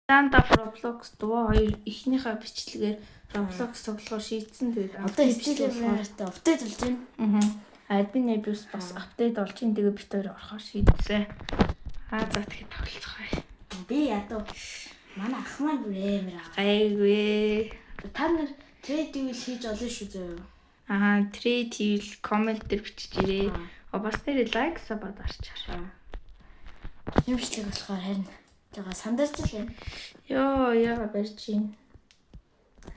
Stand-up Roblox дуу хоёр эхнийхээ бичлэгээр Roblox тоглохоор шийдсэн. Тэгээд одоо стилээрээ апдейт болж байна. Admin abuse бас апдейт болж байна. Тэгээд бид хоёр орохоор шийдсэн. За тэгэхээр тоглоцгоё. Би ядуу манай ах маань бүрээр Айгүй. та нар трейд үйл хийж олно шүү зөө. Трейд хийвэл комент дээр бичиж ирээ. Бас нэр лайк сабад арчаар. Юмшлэг болохоор харин тэгээ сандарч л байна. Йоо яа барьж ийн.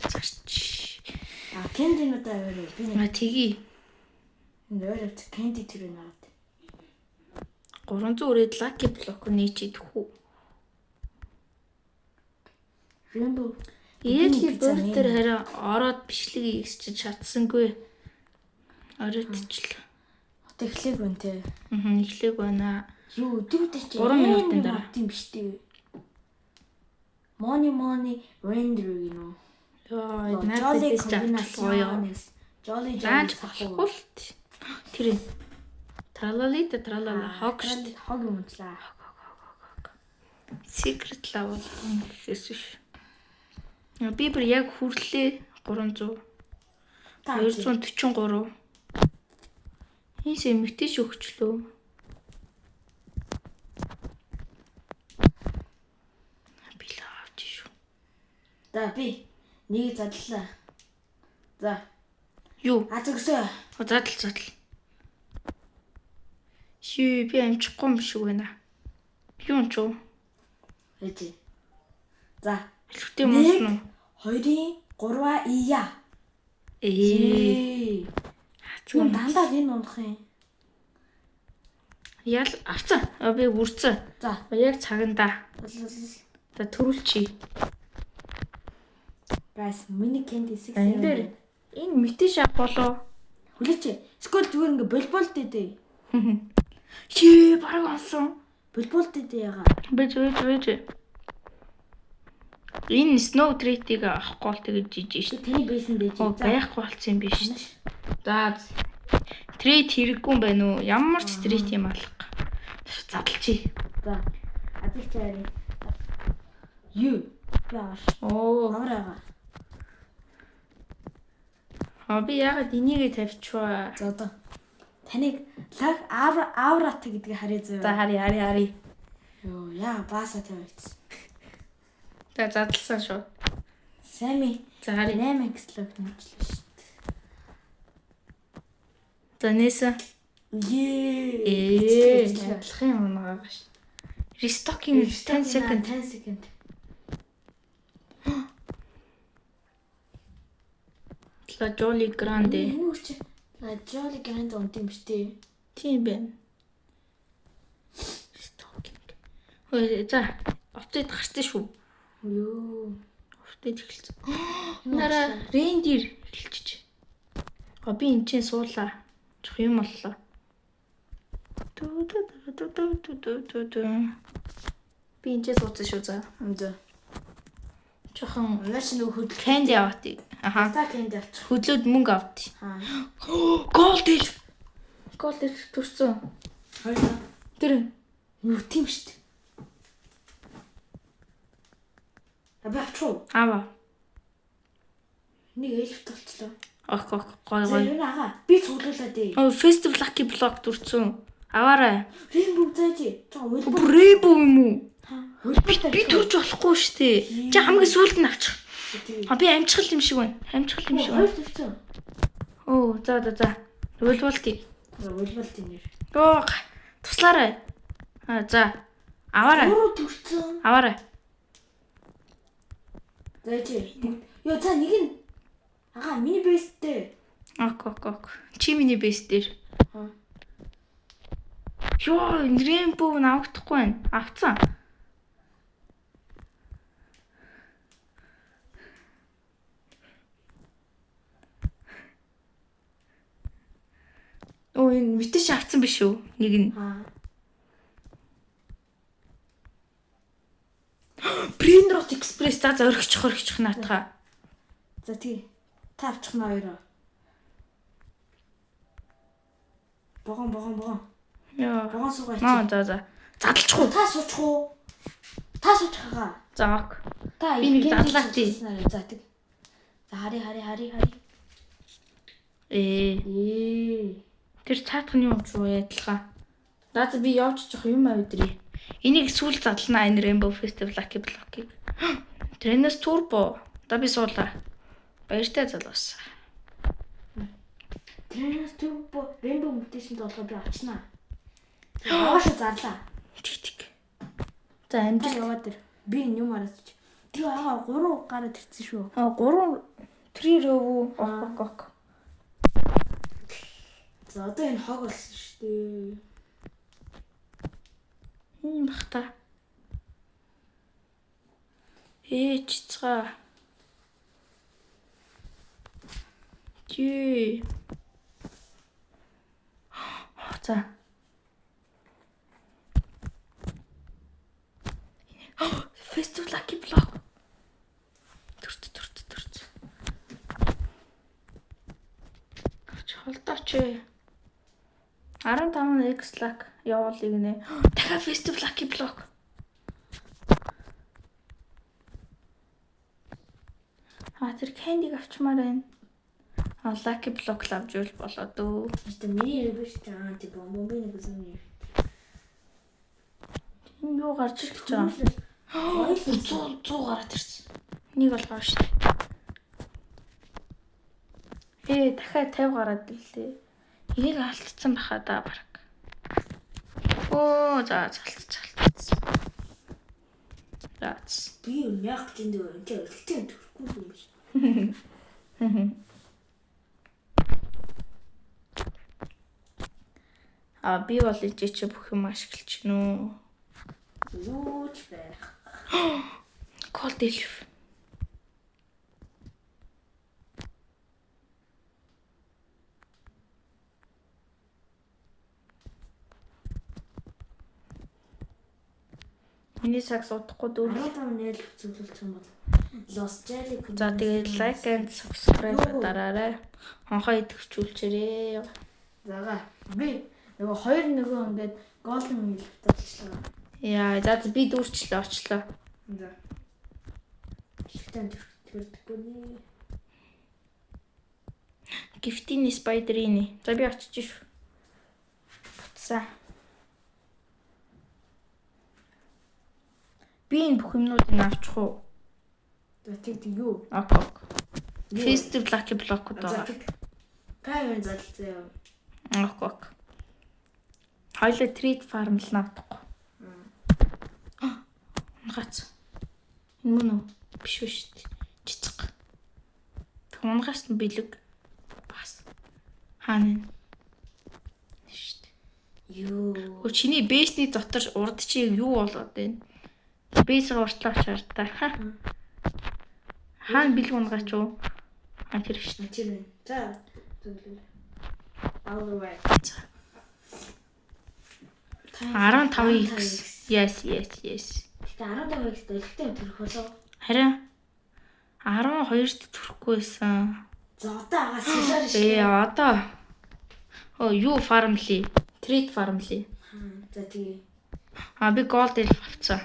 Зарч. Кэндинуудаа өөрөө би нэг тгий. өөрөө кэнди төрөө наваад. 300 өрөөд лаки блок нээчихэд хүү. Rainbow Ирэхли бүр тэр хараа ороод бичлэг хийсч чадсангүй. Ороодчлаа. Одоо эхлэх байна те. Эхлэх байна. Юу дүүтэй чи 3 минутын дараа тийм биш дээ. Money render гинөө. Йоо надад комбинацаа. Jolly хол. Тэр тралалита тралала хог шүү. Хог юм уу? Secret level гэсэн шүү. Би бүр яг хүрлээ 300. 243. Энд эмэгтэй шөгчлөө. За би нэг задлаа. За. Юу? Зөксөө. Задал. Ши би амжихгүй юм шиг байна. Юу ч юу? Ээж. За. Хэлэхтэй юм уу? 2-ийн 3-аа ия. Юм дандаа энэ унах юм. Ял авцаа. Би үрцээ. За. Яг цаганда. За төрүүлчихье. Guys, mini candy 6. Энэ мэтэ шав болоо. Хүлээч. Скол зүгээр ингээ болбол дэдээ. Ши бараг онсон. Болбол дэдээ яга. Бэж. Энэ snow treat-ийг авахгүй бол тэгэж жижиг шүү. Тэний бейсэн дэж. Байхгүй болсон юм биш шүү. За. Treat хэрэггүй юм байна уу? Ямар ч treat юм алга. Задлчий. За. Адилч яарэ. Юу? Яаш. Аврага. Би яагаад энийгээ тавьчихваа? За одоо таныг лаг аврат гэдгийг харъя зөө. За харъя. Йоо, яа бааса тавьчихсан. За задлсан шүү. Сами. За харъя. 8x лог нэмчлээ шүү. За нээсэн. Адлах юм байгаа ш. Restocking 10 second. La Jolly Grande. Энэ үуч La Jolly Grande онт юм биш үү? Тийм байна. Restocking. За, апдейт гарсан шүү. Юу. Апдейт эхэлсэн. Нара рендер эхэлчих. Би энэ чинь суулаа. Жох юм боллоо. Би энэ чинь суудсан шүү за. За. Жохон наач нэг хөдөл candy авт. Та candy авч. Хөдлөөд мөнгө авт. Gold төрсөн. Хоёроо. Тэр юу тийм шүү дээ. Аваач. Аваа. Нэг эльф толцлоо. Гой. Энэ ага. Би цуглуулаад дээ. Festival Lucky Block төрсөн. Аваарай. Rainbow зааji. Rainbow юм уу? Би төрж болохгүй шүү дээ. Чи хамгийн сүүлд нь авчих. Би амжихал юм шиг байна. Хоёр төрсөн. За. Вөлволти. Вөлволти нэр. Туслаарай. За. Аваарай. Гурав төрсөн. Аваарай. Зааji. Ёо за нэг нь ага миний бэстэй. Ок. Чи миний бэс дээр. Ёо, Rainbow навагдахгүй байна. Авцсан. Энэ мэтэж авцсан биш үү? Нэг нь. Brainrot Express за орхичих наатаа. За тий. Та авчих нь хоёроо. Богон. Яа. Богон суугаач. За. Задлчих уу? Та суучих уу? Та суучих хаа. За ок. Та Би нэг задлаа тий. За тэг. За хари. Тэр цаатах нь юу ч уу ядлаа. Наад би явж чих юм авдрий. Энийг сүүл задлана энэ Rainbow Festival Lucky Block-ыг. Тренэс турбо. Да би суулаа. Баяртай залуус. Тренэс турбо Rainbow Mutation-д болохоор би авчнаа. Яаш зарлаа. Тик. За амжилт яваад ир. Би юм араас. Тэр 3 гараад ирсэн шүү. 3 3 ров ок. За одоо энэ хог болсон шүү дээ. Ийм бах та. Чицгаа. Чи. За. Festival Lucky Block. Төрт. Холдооч. 15 X Luck явуулъя гинэ. Дахиад Festival Lucky Block. Тэр candy авчмаар байна. Lucky Block авч үл болоод өө. Тэ миний яриг биш таа тий бомбын нэг үсэн юм. Энэ юу гарч ирж байгаа юм? 100 гараад ирсэн. Нэг бол гав шүү дээ. Дахиад 50 гараад ирлээ. Энийг алдсан баха да баг. Оо за цалцсан. That's. Би яг тэнд үнтэй өргөтэн төрөхгүй юм биш. Би бол ичээч бүх юм ашиглаж гинөө. Юу ч байх. Cold elf. Миний сакс удахгүй дүүр. Надад нэл зөвлөлт юм бол Lost Jelly. За тэгээд like and subscribe дараарай. Хонхоо идэвхжүүлчээрээ. Зага. Би нөгөө хоёр нөгөө ингээд голден мэлтэй болчихлоо. Яа, за би дүүрчлээ очлоо. За. Ихтэн төрдөггүй. Гифтини спайдерини. За би очиж шүү. Буцаа. Би энэ бүх юмнуудыг авчих уу? За тэг юу? Ок. Festival Lucky Block-ууд байгаа. Кайвен залцаа. Ок. Хоёлаа treat farm л наадахгүй. Унгац. Энэ мөн үү? Биш шүү дээ. Чицэг. Унгаас нь бэлэг. Бас. Хаана? Шүү дээ. Юу? Чиний бэсний дотор урд чи юу болоод байна? Бэсээ уртлаа очоор та. Хаана бэлэг унгаач уу? Тэр шүү дээ. Тэр. За. Зөвлөө. All the way. 15x. Yes. Гэтэ 15x дэлгтэй төрөх болов. Харин 12-т төрөхгүй байсан. За одоо агаас шилээр шүү. Одоо. Юу фармли? Treat farmли. За тэгээ. Би gold elf авцсан.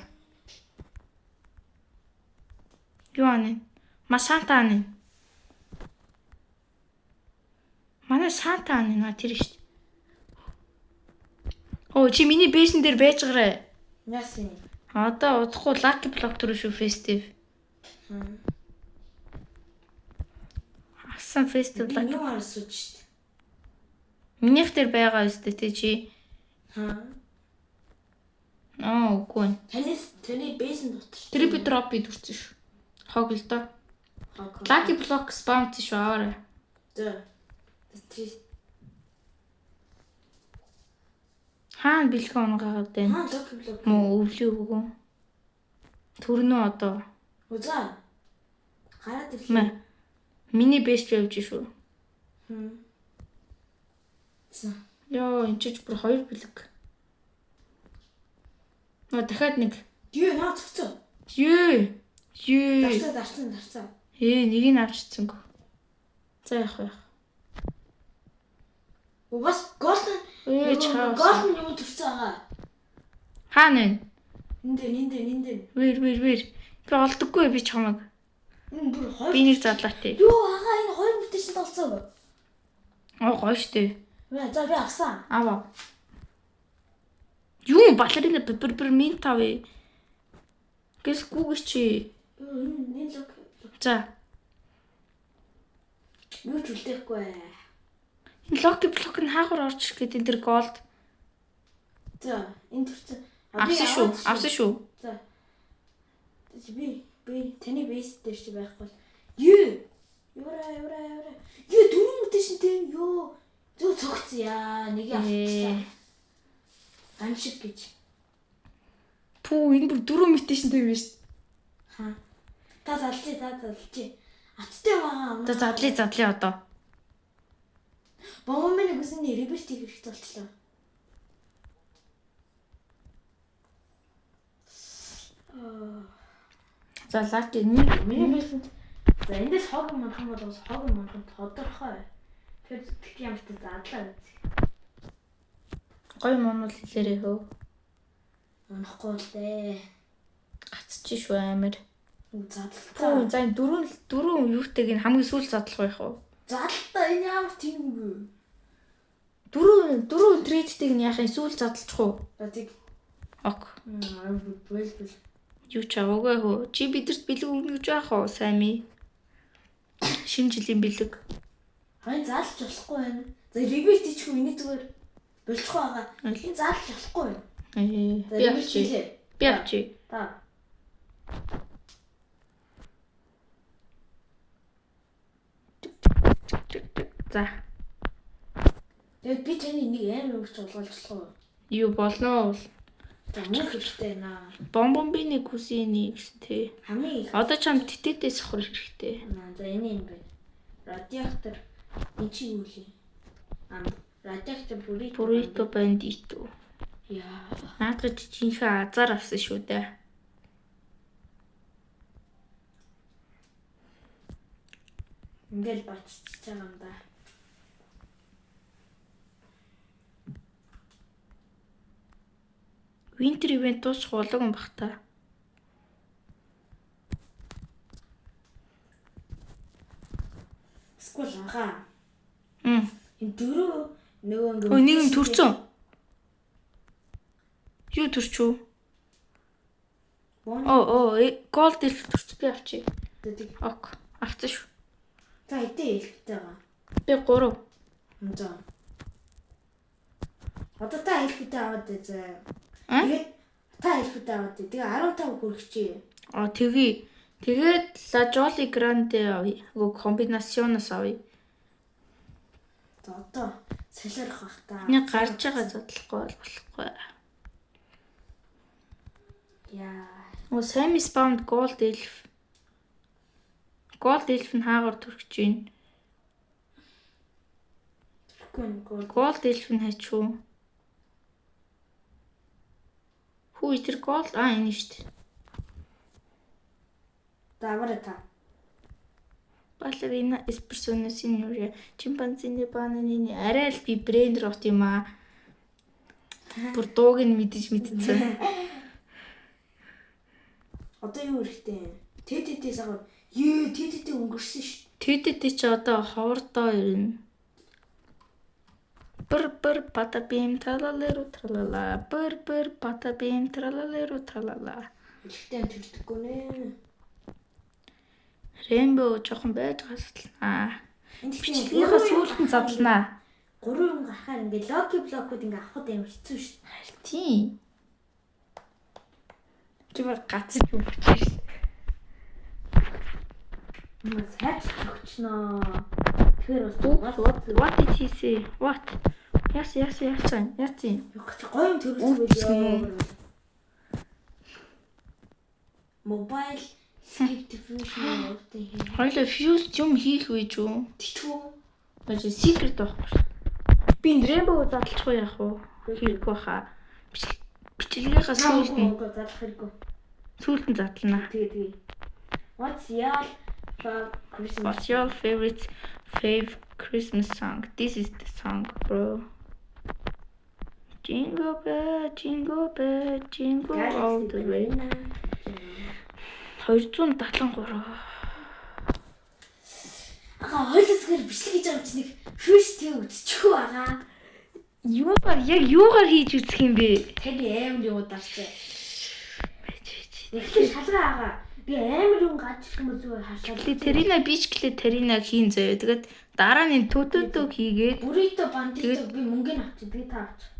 Юу аны? Масанта аны. Манай Санта аны тэр шүү. Чи миний бэйсэн дээр байж гараа. Яасан? Одоо удахгүй Lucky Block төрөө шүү festive. Асан festive Lucky. Юу арсууж шүү. Минийх дээр байгаа өстэй тий чи. Үгүй. Таны бэйсэн дотор. Тэр би drop төрсөн шүү. Хог л доо. Lucky Block spam тийш аваарай. За. Тэр Хаана бэлхэн унгаагаад байна? Lucky Block. Муу өвлөө өгөө. Төрнөө одоо. Үзаа. Хараад ирлээ. Миний best явж шүү. За. Йоо, энэ ч бүр 2 бэлэг. Дахиад нэг. Юу наа цогцоо. Юу. Дарцсан. Нэг нь авчихсангүй. За яах вэ? Бас голден. Чаа. Голден юм төрсөн байгаа. Хаана вэ? Энд. Where? Би олдоггүй би чамайг. Энэ бүр хоёр. Би нэг задлаа тий. Юу агаа энэ хоёр мөтөшөнд олцоо. Гоё штэ. За би авсан. Аваа. Юу балерина пепперминт авъя. Гэс гүгэр чи. Энэ лог. За. Юу ч үлдээхгүй. Энэ локи блок нь хаагуур орж ирэх гээд энэ төр голд. За энэ төрсөн. Авсан шүү. За. Би таны бейс дээр чи байхгүй. Юу? Юра. Юу дөрөв мөтөшөнтэй юу? Зөө цогцсон яа. Нэг авчихлаа. Амшиг гэж. Пүү энэ бүр 4 мөтөшөнтэй юм биш. Ха. Та залжи. Аттай байгаа. За задлаа одоо. Бомбын үсний ребертиг хэрэгтэй болчихлоо. За лаки нэг за эндээс хог мандхан бол хог мандхан тодорхой. Тэгэхээр ямар ч задлаа үз. Гой монол хэлээрээ хөө. Унахгүй л дээ. Гацчих шүү амир. Задлаа. Пүү за энэ дөрөв юутэйг нь хамгийн сүүл задлах байх уу? Задлаа энэ ямар тийм үү? Дөрөв трейдтэйг нь яахын сүүл задлчих уу? За тийг. Ок. Бэл. Юу ч аваагүй хөө. Чи бидэрт бэлэг өгнө гэж байх уу? Сайн ми. Шинэ жилийн бэлэг. Хай заалж болохгүй байна. За реберт ичгүй энэ зүгээр болчихгүй байгаа. Энэ заалж болохгүй байна. Би авчи. Та. За. Тэгээд би таны нэг амар өгч болгож болохгүй. Юу болно уу? За мөн хэрэгтэй наа. Бомбомбины кузины гэсэн тий. Хамгийн их. Одоо чам тэтэтээс хор хэрэгтэй. За энэ юм байна. Радиатор энэ чи юу вэ? Радиатор Burrito bandito. Яа. Наадах жинхэнэ азар авсан шүү дээ. Ингээл бачиж байгаа юм да. Winter event дуусах болоогүй бах та. Скул агаа. Энэ дөрөв нөгөө нэг юм төрцөн. Юу төрчөө? Gold элf төрч би авчи. Ок. Авсан шүү. За хэдий элфтэй байгаа. Би 3. За. Одоо та элфтэй аваад за. Тэгээд та элфтэй аваад тэгээ 15 хүрчихье. Тэгээд Lajoli Grande авъя. Комбинационоос авъя. За одоо солиорох бах та. Нэг гарч байгаа задлахгүй болохгүй. Яа. Semi spawned gold elf. Gold elf нь хаагаар төрчих чинь. Gold elf нь хачуу. Хүү тэр gold энэ шүү дээ. Давара та. Ballerina es persona signore. Chimpanzini bananini арай л би брэнд рот юм аа. Бүр дууг нь мэдсэн. Одоо юу хэрэгтэй? Тэтэтэс агаар. Тэтэтэй өнгөрсөн ш. Тэтэтэй ч одоо ховордоо ирнэ. Бэр патабим тралалеру тралала. Бэр патабим тралалеру тралала. Ихтэй төлдөггүй нэ. Rainbow жоохон байж гасдлаа. Бичлэгийнхаа сүүлд нь задлнаа. 3 хүн гарахаар ингээд локи блокууд ингээд авахд амар хэцүү ш. Тийм. Чимээ гацж өгч ш. Мас хайч өгчнөө. Тэгэхээр бас what did he say? What? Яс. гоё юм төрүүлсэн байлээ. Mobile skip diffusion гэдэг юм. Хоёлоо fuse юм хийх вэ юу? Тэтгэв. Бачи secret байхгүй шүү. Би энэ rainbow задлахгүй яах вэ? Хийхгүй хаа. Бичлэгийнхаа сүүлд нь задлах хэрэггүй. Сүүлд нь задлана. Тэгээ. What's your favorite Christmas song? This is the song, bro. Jingle bell, jingle all the way. 273. Ага хойлосгэр бичлэг хийж байгаа юм чи нэг фиш тэг үзчихөө байгаа. Юугаар хийж үзэх юм бэ? Таны амар юу дарчээ. Эхлээ шалгаа агаа. Би амар юм гадчих юм зүгээр хашаал. Тэрина бичглээ тэрина хийн заяа. Тэгээд дараа нь төтөтөг хийгээд бүрийто бандито би мөнгөний авчих. Би та авчих.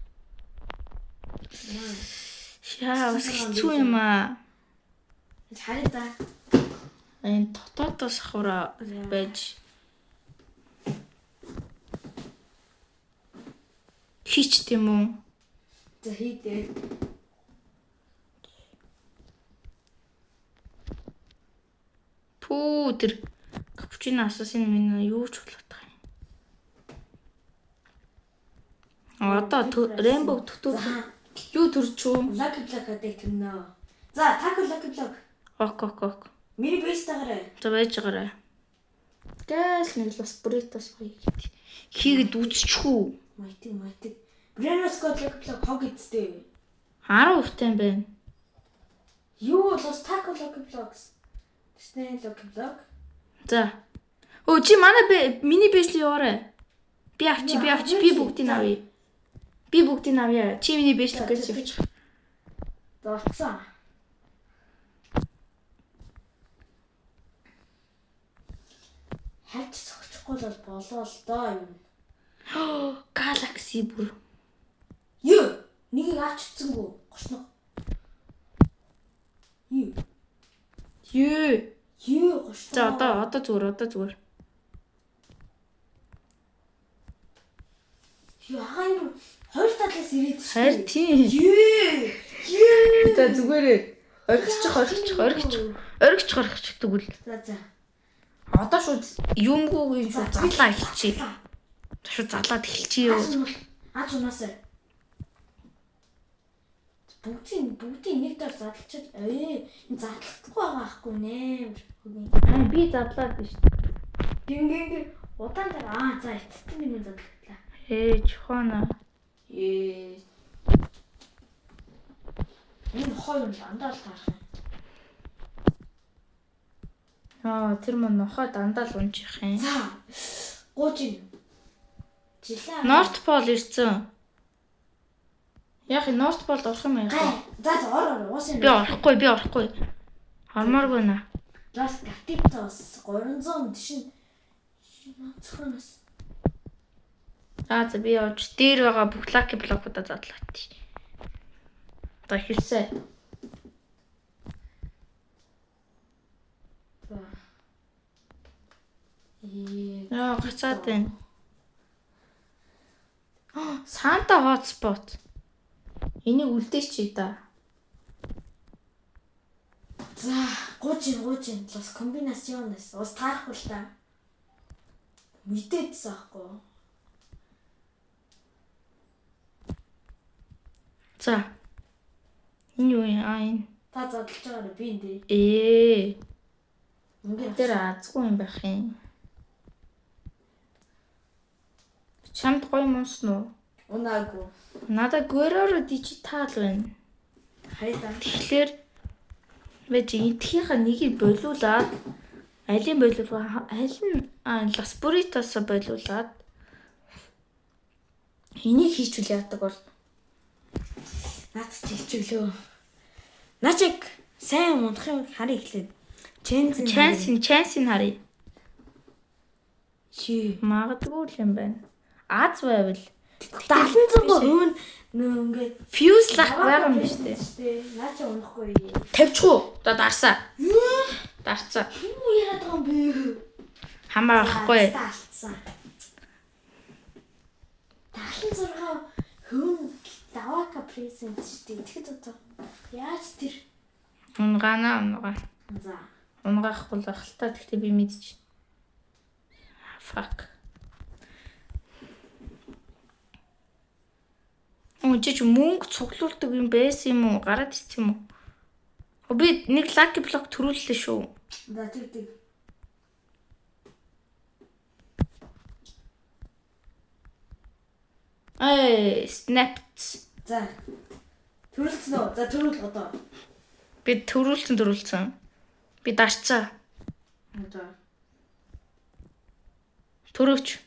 Шаа бас хэцүү юм аа. Харин та Энэ дотоодоос хавра байж хийч тийм үү? за хийдээ. Пүү тэр капучино асуусан минь юу ч болоод байгаа юм. Одоо Rainbow төтөд юу төрчөө? Lucky Block гэдэг төрнө. За тако Lucky Block. Ок. Миний бэйстагаараа. За байж байгаарай. Гээс нэг лос буритос хийгээд үзчихүү. Майтик. Брэноос код Lucky Block хог эцтэй. 10% юм байна. Юу лос тако Lucky Blocks. Снэ Lucky Block. За. Оо чи манай миний бэйс л яваарай. Би авчи би бүгдийг авъя. Би бүгдийг авъя. Чи миний бэйс л гэж явчих. За авцсан. Хайч цогцохгүй бол болоо л доо юм. Galaxy бүр. Юу? Нэгийг авчихсангүй. Гошно. Юу гошно. За одоо зүгээр. Юу агаа юм хоёр талаас ирээд шүү. Харин тийм. Юу? За зүгээрээ оргич тэгвэл. За. Одоо шууд юмгүй шууд залаа эхэлчихье. Шууд залаад эхэлчихье юу. Аз унаасаа. Бүгдийн нэг дор задлчаад энэ задлахгүй байгаа ахгүй нэ. Би задлаад биш. Гингийн удаан дараа за эцэстэн миний задлаа. Чухана. Энэ хоёр дандаа л таарах юм. Тэр мөн нохоо дандаа л унчих юм. За. Гуужин. Жилаа. North Pole ирсэн. Яг North Pole орох юм яа. За ор уусын. Би орохгүй. Хормооргүй наа. Лас Гатитос 300 шин цохоноос. За би явж дээр байгаа бүх Lucky Block-удаа задлаач. Одоо хэлсэ. Гацаад байна. Санта hotspot. Энийг үлдээч чи да. За, гуужин лос комбинационоос ус таарахгүй л та. Мэдээдсэн аахгүй. За. Энэ юу юм? Та задлж байгаа би энэ. Ингээд тэр азгүй юм байх юм. Чамд гоё мунсан уу? Унаагүй. Надад Guerrero digital байна. Хайда. Тэгэхээр байж энтхийнхаа нэгийг болиулаад аль нь Las Burritos болиулаад энийг хийчихвэл яадаг бол наад чи хичээлөө. Начиг сайн мундах юм харъя эхлээд. Chance-ийн харъя. Чи магадгүй л юм байна. Аз байвал 700 гоо ингээд fuse лах байгаа юм биш үү? Наа чи унахгүй. Тавьчихгүй. Одоо дарсаа. Дарцаа. Юу яагаад байгаа юм бэ? Хамаа байхгүй. Талцсан. 76 хүн лавака презент штий. Тэгэхэд одоо яаж тэр Унгаа. за Унгаахгүй л ахaltaа гэхдээ би мэдчих. Fuck. Чи мөнгө цуглуулдаг юм байсан юм уу? Гараад ирсэн юм уу? Би нэг Lucky Block төрүүллээ шүү. за тэр Snapped. за төрүүлсэн үү? За төрүүл одоо. Би төрүүлсэн. Би дашцаа. За. Төрөөч.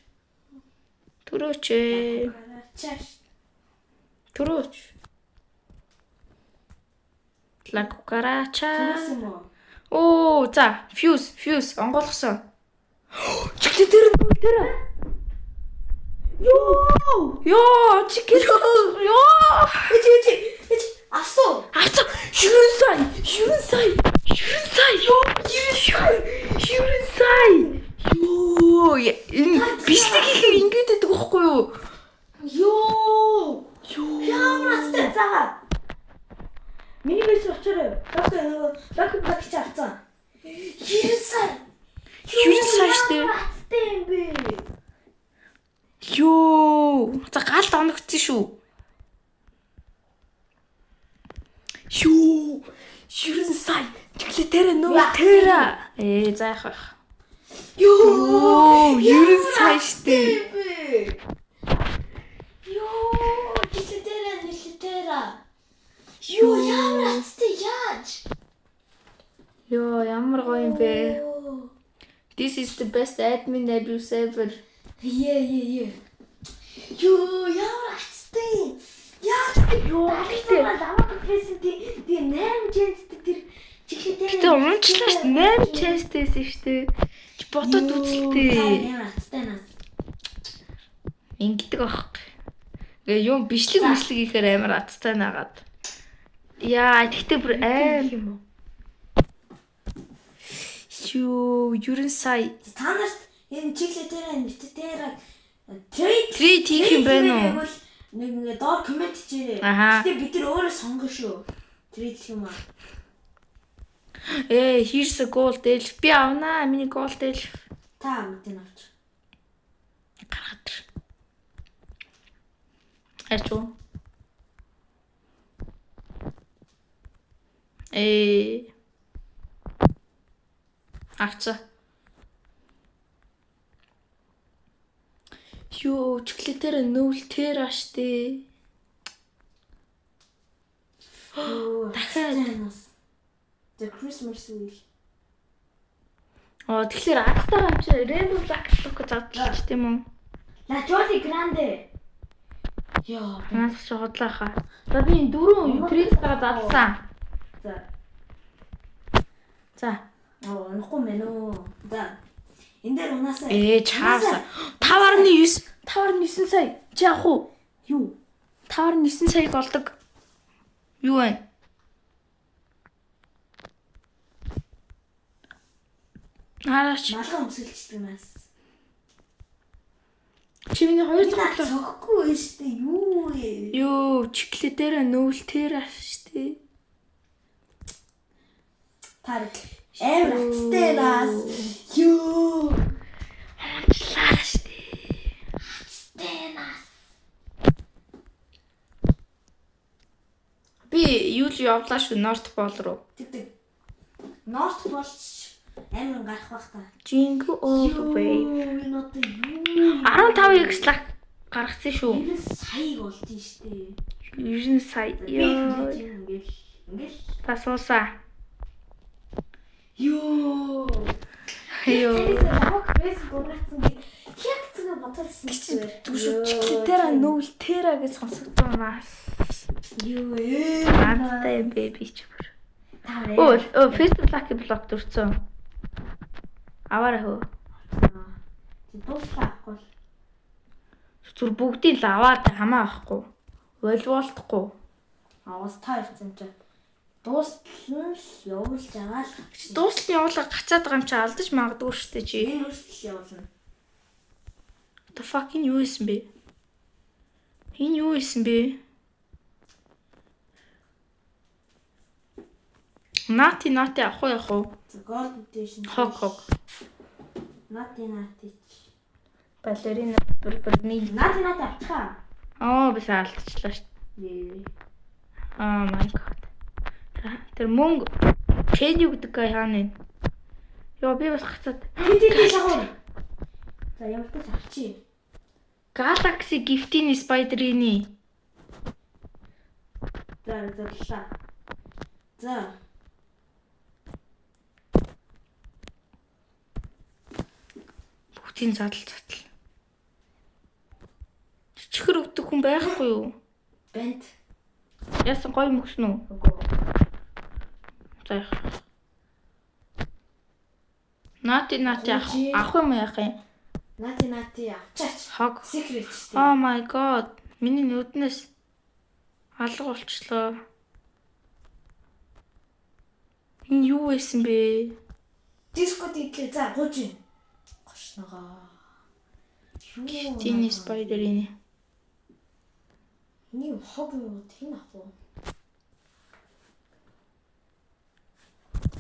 Чаш. Төрөөч. La cucaracha. Тэнэс юм уу? Оо, за, fuse онгойлгосон. Чиглэл дээр нүүл дээр. Ёо, чиглэл. Ёо. Эч. Асуу. Ацаа 90 сая. Ёо, 90 сая. Ёо, энэ бичлэг их ингэж байдаг байхгүй юу? Ёо. Ямар настай заа. Миний бис очороо. Лак чарцсан. 90 сая. 90 сая штэ. Настай юм бэ. Ёо, за галд оногдсон шүү. Ёо, 90 сая. Чиглэл дээр нөө тэр. За яах. Ёо, 90 сая штэ. Ёо, нэлтера. Ёо, ямар настай яаж? Ёо, ямар гоё юм бэ. Ёо. This is the best admin abuse ever. Ёо, ямар настай. Яаж Ёо, Даваа пресент тий 8 чэнцтэй тэр чиглэлээр Гэтэ унчлаа шүү. 8 честээс шүү. Чи бодоод үзэлтэй. Ямар настай нас. Ингэдэг аахгүй. Гээ юм бичлэг хийхээр амар аттай нагаад. Яа, тэгтээ бүр аим. Юу, 90 сая. Та нарт энэ чиглэлээр нэтээр трейд хийх юм байна уу? Нэг ингээ доор комент хийжээ. Аха. Гэтэ бид нар өөрөө сонгоно шүү. Трейд гэх юм аа. Here's a gold elf. Би авнаа. Миний gold elf. Та мэдэн авч. Гаргад. Ачуу. Авцаа. Ёо, чиглэлээр нүүл тэр аштэй. Дахиад. The Christmas wheel. Тэгэхээр азтайгаа юм чи Rainbow Black Lock задлаач тийм үү? La Jolly Grande. Яа, Манайх ч хотлоо хаа. За би энэ дөрөв трейдтайгаа задлаа. За. Унахгүй мэн үү. За. Энд дээр унаасаа. Чаавса. 5.9 сая. Чи яах уу? Юу? 5.9 саяг олдог. Юу вэ? Хараач. Малгай өмсөлчдөг нас. Чи миний хоёр цогцлоо. Цогхгүй вэ штэ. Юу вэ? Юу, чиглэлээр нүүл тэр штэ. Тарик. Эврэттэй нас. Юу? Ханчлаа штэ. Стенас. Би юу л явлаа шүү North Pole руу. Тэг. North Pole амар гарах бах та. Jingle all the way. Энэ одоо юу? 15x лак гаргацсан шүү. 90 сая болдсон штэ. 90 сая. Ёо. Ингээл. Та суусаа. Ёо. Ёо. Намайг бэс гонцсон гэ. Хягцгаа бодсон шүү. Чиглэлээр нүүл тэра гэж сонсогдоонаас. Ёо. Антай бэби ч бүр. Оо, Facebook Lucky Block дурцсан. Аваарай хөө. Чи дуусгахгүй. Зүр бүгдийг л аваад хамаа авахгүй. Волволтохгүй. Аваас та ирсэн чи. Дуустал нь явуулж байгаа л. Дуустал явуулга гацаад байгаа юм чи алдаж магадгүй шүү дээ чи. Энэ өөрсдөө явуулна. The fucking юу исэн бэ? Энэ юу исэн бэ? Нати авах уу яах уу? Gold edition. Хок. Нати. Балерина бүрний. Нати авчихаа. Бис алдчихлаа шүү. Ээ. Oh my god. Тэр мөнгө Кэди гэдэг хаана вэ? Йоо би бас гацаад. Хэдий шахуу. За ямар ч авчи. Galaxy Gift-ийн Spider-ийн. За. За. Бүгдийн задал. Чихэр өгдөг хүн байхгүй юу? Бент. Яасан гоё мөксөн үү? Үгүй. За. Наати авах юм яах юм? Наати авчаач. Хог. Secret шүү дээ. Oh my god. Миний нүднээс алга болчлоо. Энэ юу байсан бэ? Дискод идлээ. За гууж ийн. Гошногоо. Тины спайдерийн. Нэг хог юм тийм ах уу?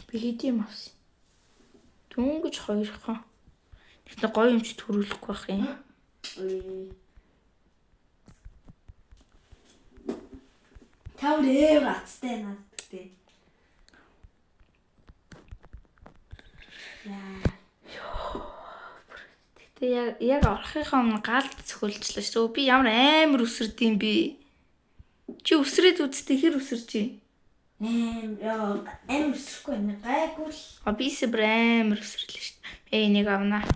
Би хэдийм авсан. Дөнгөж 2 хан. Тэгтээ гоё юмч төрүүлэхгүй байх юм. Таврээ гацтай наад гэдэг. Тэгтээ яг орохынхаа өмнө галд цохилчлаа шүү. Би ямар амар өсөрдөм би. Чи өсрээд үзтээ хэр өсөрч юм? Амар өсөхгүй нэ гайгүй л. Бисээ бүр амар өсрлээ шүү. Энийг авнаа.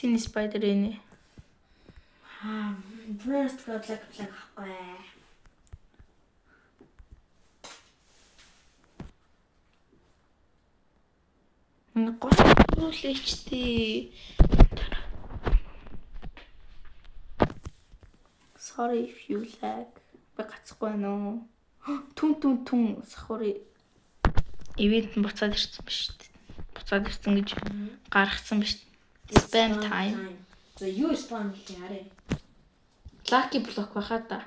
Тины спайдер энэ. First годлаг авахгүй. Нэг гоочлээчтэй. Sorry if you lag. Би гацхгүй байна уу? Түн сахурын ивент нь буцаад ирсэн биш үү? Буцаад ирсэн гэж гаргацсан биш. Spam time. За юу спам гэх юм арай. Lucky block байхаа да.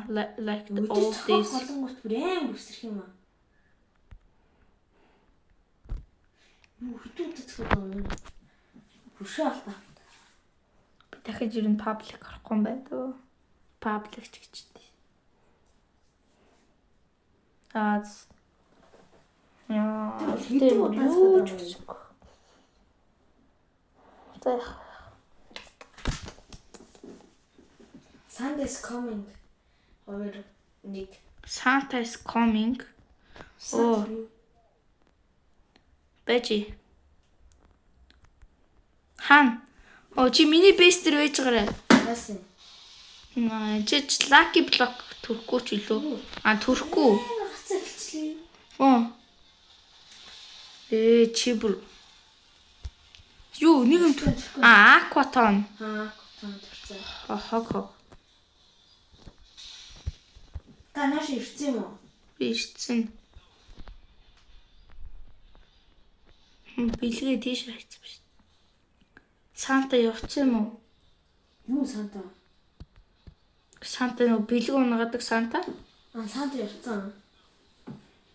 Like the old Өдөр days. голонгот бүр амар өсрөх юм аа. Юу хөтөлдөг юм. Бүшээ алта. Би дахиж ирэн public орохгүй юм байна дөө. Public ч гэжтэй. Яа, хэдэн удаас гэдэг юм. Santa is coming. Santa is coming. Oh. Бэжи. Хан. Чи миний бестер байж гараа. Яасан? Чи lucky block төрөхгүй ч үлээ. Төрөхгүй. Гацаа хэлчихлээ. Чи бүр. Юу нэг юм төрөхгүй. Aquaton. Aquaton төрсөн. Хог. Танаш ирсэн юм уу? Би ирсэн. Билгээ тийш хайцсан биш. Санта явцсан юм уу? Юу Санта? Санта нөө бэлэг унаадаг Санта? Санта явцсан.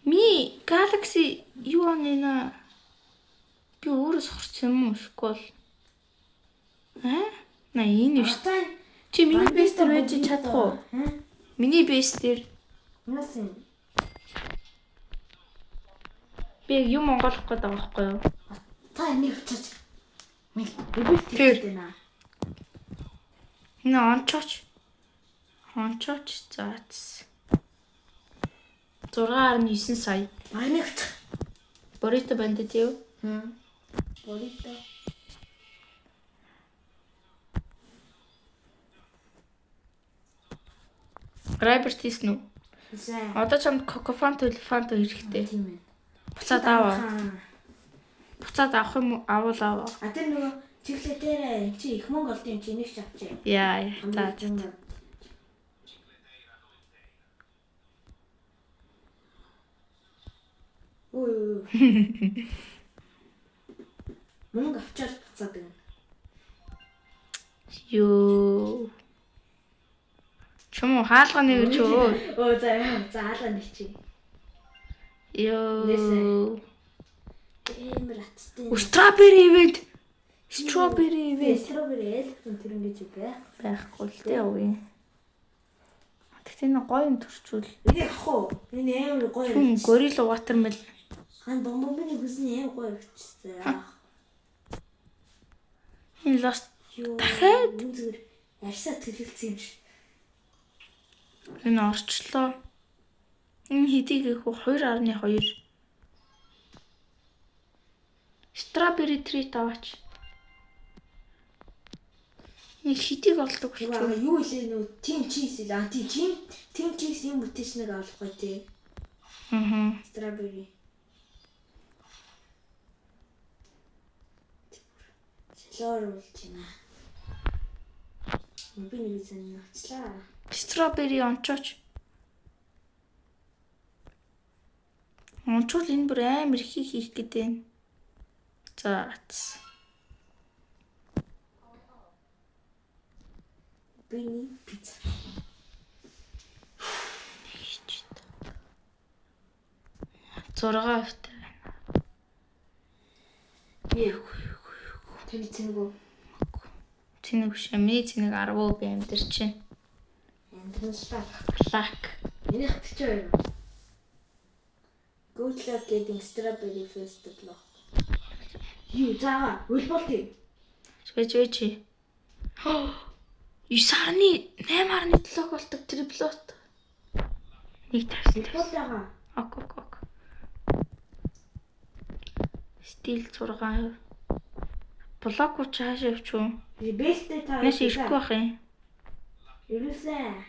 Ми Galaxy юу анена? Би өөрөөс хорсон юм уу? Скол. Энэ биш. Чи миний бестер байж чадах уу? Миний бестер. Яасан? Би юм онгойлох гээд байгаа байхгүй юу? Та энийг авчаач. Ребелт хийдэг наа. Энэ ончооч. Заац. 6.9 сая. Энийг авчих. Борито бандит юу? Борито. Райберт хийсэн үү? Заа. Одоо чамд Cocofanto хэрэгтэй. Тийм ээ. Буцаад аваа. Буцаад авах юм уу? Аваа. Тэр нөгөө чиглэлээр чи их мөнгө олд юм чи энийг ч авчи. Яа. За. Өө. Мөнгө авчаад буцаад гэнэ. Ёо. Чому хаалганы гэж өө. За хаалганы чи. Ёо. Эмэр атстай. Strawberry event. Strawberry электron тэр ингэж байхгүй л дээ үгүй. Тэгтээ нэг гоё юм төрчүүл. Энийг авах уу? Энэ амар гоё. Gorilla watermelon. Бомбомбины хүсний амар гоё өгчтэй. Энэ lost. Дахиад зүгээр арьсаа төлөвлөсөн юм шиг. Энэ орчлоо. Энэ хэдийг их 2.2. Strawberry treat аваач. Энэ хэдийг олдог Юу болчих. юу илээ нөө team cheese или анти team cheese юм мөтэшнийг авах гоё тий. Strawberry. Шалоор болж байна. Би нэг зэн авчлаа. Strawberry ончооч. Ончвол энэ бүр амар хийх гэдэг. За. Бини пицца. Зургаа автай. Тэний цэнгүү. Цэнийг шамны цэнийг 10 би амдэр чинь. Амтнаа. Лак. Миний 42. Good luck getting strawberry festival. Юу заа, үлболтий. Чвэж. 9.8.7 болдог триплот. Нэг тавьсан. Үлболтойгоо. Ок. Стил 6. Блок уу чаашаа явчих. Бэстэй таа. Нэш ирэхгүй байх юм. Ирүүлсэн.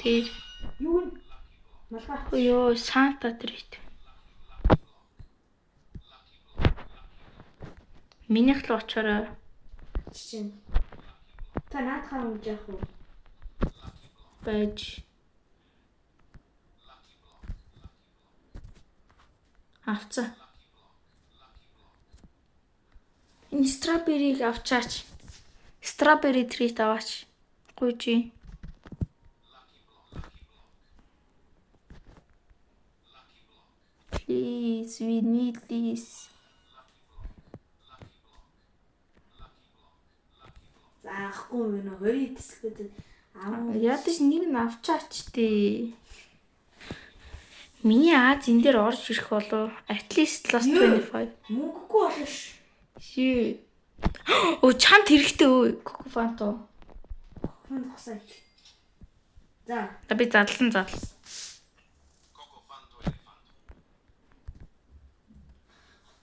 Тэр Юу вэ? Малгай. ёо Санта трит. Минийх л очороо. Чинь. Та наадхаа юм яах вэ? Байж. Авцаа. Энэ стrawberry-г авчаач. Strawberry treat аваач. Гүйжи. Please, we need this. Заахгүй мөн хөрий тэсгэд Ядаж нэг нь авчаач дээ. Миний Аз энэ дээр орж ирэх болов. At least plus 25. мөнгөгүй болно ш. Шээ. Оо чамд хэрэгтэй өө. Кокофанто. Хүн хасаа. За. Би задлсан.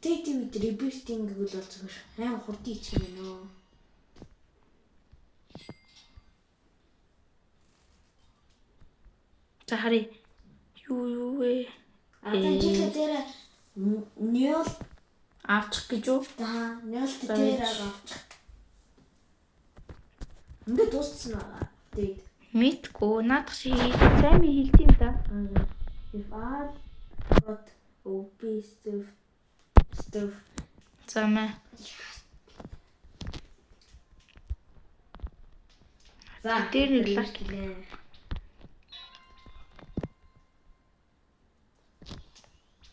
Тэти with rebirthing гэл бол зүгээр. Аим хурдий ч юм нөө. За хари. Юу вэ? Атан чихэ дээр нёл Авчих гэж үү? та нёл дээр авчих. Ингээд дууссан аа. Дээд. Мэдгүй. Наадах шиг сайн ми хэлтийм да. If all got obese stuff. За мэ. За дээр нэг лак гэлээ.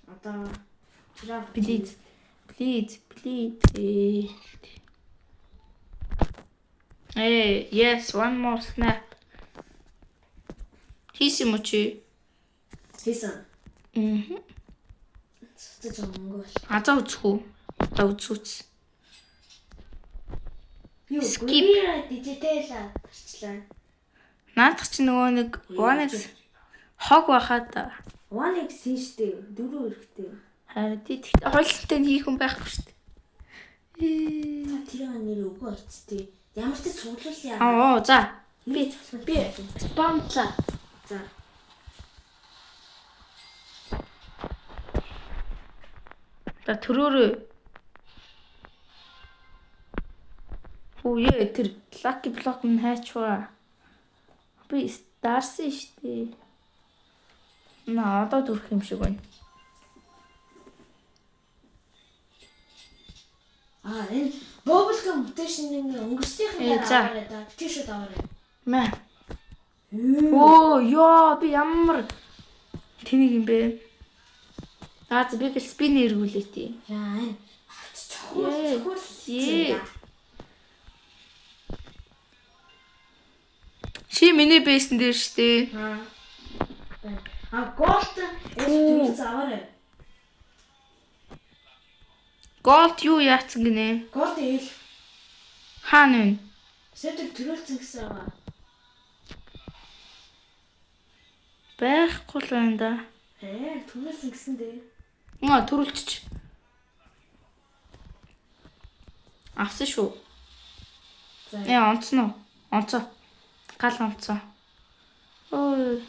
Одоо жирав Please. Hey, yes, one more snap. Хийсэн юм чи? хийсэн. Мм. Цэцэж өнгөө. Азаа үзэх үү? За үзүүц. Юу Skip. гүрээ дижитал арчлаа. Наадах чи нөгөө нэг One-X хог байхад 1x хийн штэ. 4 эрэхтэй. харин тэгтээ хойлолтой хийх хүн байхгүй шүү дээ. Тэр нэр үгүй орцтой. Ямар ч цуглуул яа. Аа, за. Би Спамцаа. за. За төрөөрөө. Хүүе тэр Lucky Block нь хайчваа. Би старсан шүү дээ. Одоо дүрх юм шиг байна. Энэ Bubblegum mutation-ийн өнгөрснийхэн за. аваарай да. Тийш даваарай. Мэ. Оо, ёо, би ямар тэнийг юм бэ? Би спин эргүүлээ тий. Яа, энэ чухал. Чи миний бейсэн дээр штэ. Голд энэ заваарай. Голд юу яатсан гинэ? Голд ээл. Хаана вэ? Сэтэл төрүүлсэн гэсэн байгаа. Байхгүй л байна да. Түнэлсэн гэсэн дээ. Төрүүлчих. Авсан шүү. За. Онцсон уу? Онцоо. Гал онцоо. Ой.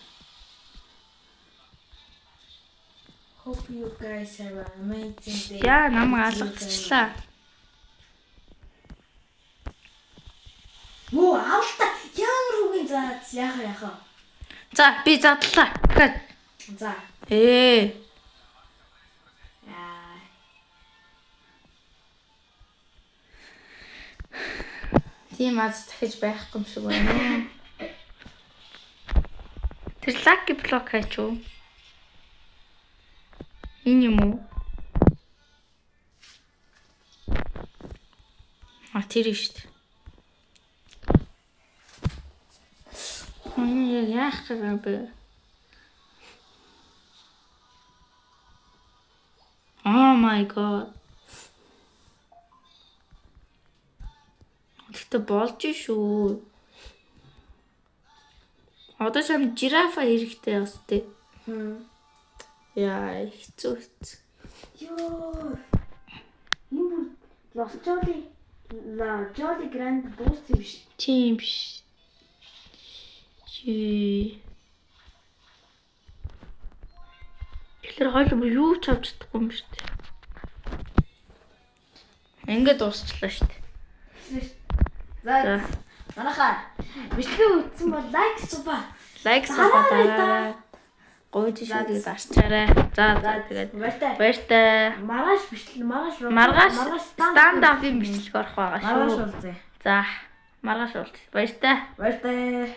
Hope you guys have an amazing day. Яа, намайг алгацчлаа. Муу авалта. Ямар үгийн заац яхаа. За, би задлаа. Гэт. За. Ээ. Яа. Тийм аз дахиж байхгүй юм шиг байна. Тэр лаки блок хайч уу? Энэ юм уу? Тэр шүү дээ. Энэ яах гэж бэ? Oh my god. Тэгтээ болж шүү. Одоо чам жирафа хэрэгтэй бас тээ. Яа, хэцүү. Ёо. Энэ Jolly Grand Boost юм биш. Тийм биш. Тэгэхээр хоол юу ч авч чадахгүй юм шүү дээ. Ингээд дуусчлаа шүү дээ. За. Манайхаа бичлэг үзсэн бол лайк супа. Лайк супаа. Гойж шийдгээд арчаарай. За тэгээд баяртай. Маргааш stand up-ийн бичлэг орох байгаа шүү. Маргааш уулзъя. За, маргааш уулзъя. Баяртай. Баяртай.